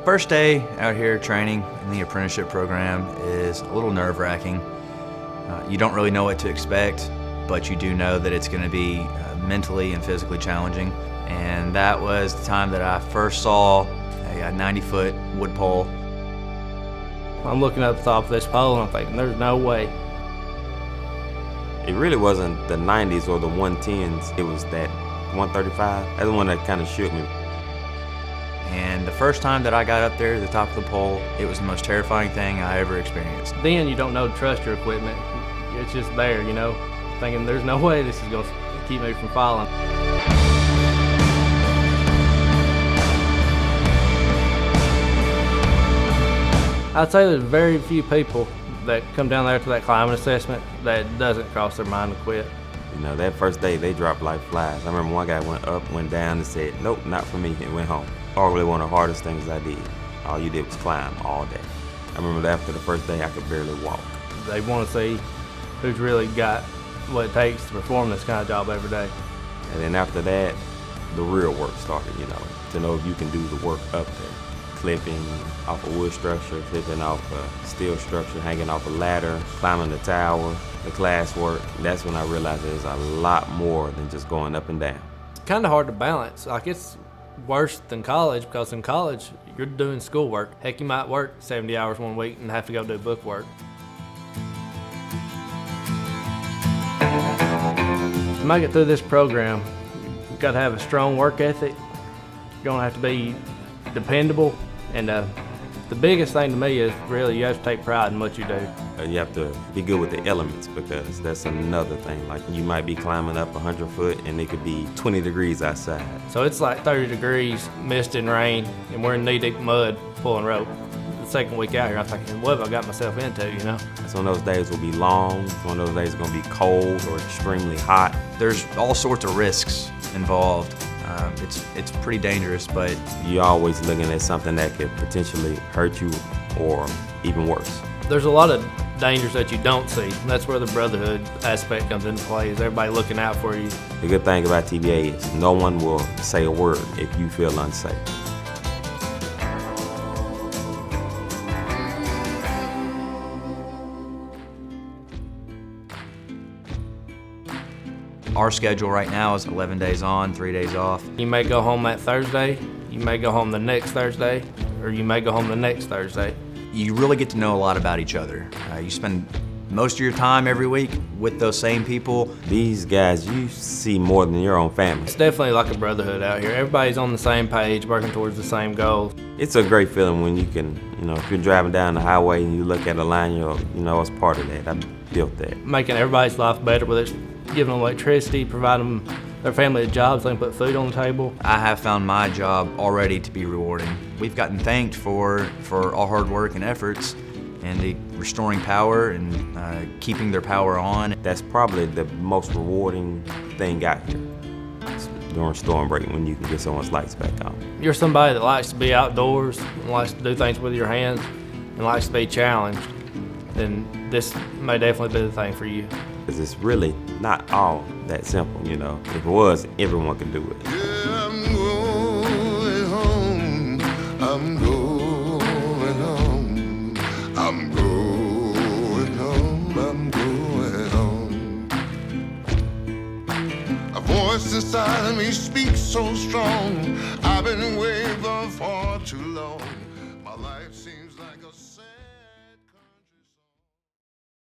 First day out here training in the apprenticeship program is a little nerve-wracking. You don't really know what to expect, but you do know that it's going to be mentally and physically challenging. And that was the time that I first saw a 90-foot wood pole. I'm looking up the top of this pole and I'm thinking, there's no way. It really wasn't the 90s or the 110s, it was that 135. That's the one that kind of shook me. And the first time that I got up there to the top of the pole, it was the most terrifying thing I ever experienced. Then you don't know to trust your equipment. It's just there, you know, thinking there's no way this is going to keep me from falling. I'd say there's very few people that come down there to that climbing assessment that doesn't cross their mind to quit. You know, that first day they dropped like flies. I remember one guy went up, went down and said, nope, not for me, and went home. Probably one of the hardest things I did. All you did was climb all day. I remember that after the first day I could barely walk. They want to see who's really got what it takes to perform this kind of job every day. And then after that, the real work started, you know, to know if you can do the work up there. Clipping off a wood structure, clipping off a steel structure, hanging off a ladder, climbing the tower, the class work. That's when I realized there's a lot more than just going up and down. It's kind of hard to balance. Like, it's worse than college, because in college, you're doing schoolwork. Heck, you might work 70 hours one week and have to go do book work. To make it through this program, you've got to have a strong work ethic. You're going to have to be dependable, and the biggest thing to me is really you have to take pride in what you do. You have to be good with the elements, because that's another thing. Like, you might be climbing up 100 foot and it could be 20 degrees outside. So it's like 30 degrees, mist and rain, and we're in knee-deep mud pulling rope. The second week out here, I'm thinking, what have I got myself into, you know? Some of those days will be long, some of those days are going to be cold or extremely hot. There's all sorts of risks involved. It's pretty dangerous, but you're always looking at something that could potentially hurt you or even worse. There's a lot of dangers that you don't see. That's where the brotherhood aspect comes into play, is everybody looking out for you. The good thing about TVA is no one will say a word if you feel unsafe. our schedule right now is 11 days on, 3 days off. You may go home that Thursday, you may go home the next Thursday, or you may go home the next Thursday. You really get to know a lot about each other. You spend most of your time every week with those same people. These guys, you see more than your own family. It's definitely like a brotherhood out here. Everybody's on the same page, working towards the same goals. It's a great feeling when you can, if you're driving down the highway and you look at a line, it's part of that. I built that. Making everybody's life better, whether it's giving them electricity, providing their family jobs, they can put food on the table. I have found my job already to be rewarding. We've gotten thanked for our hard work and efforts, and the restoring power and keeping their power on. That's probably the most rewarding thing out here. During storm break, when you can get someone's lights back on. You're somebody that likes to be outdoors, and likes to do things with your hands, and likes to be challenged, then this may definitely be the thing for you. Because it's really not all that simple, If it was, everyone could do it. Yeah, I'm going home. I'm going home. I'm going home. I'm going home. A voice inside of me speaks so strong. I've been away for far too long. My life seems like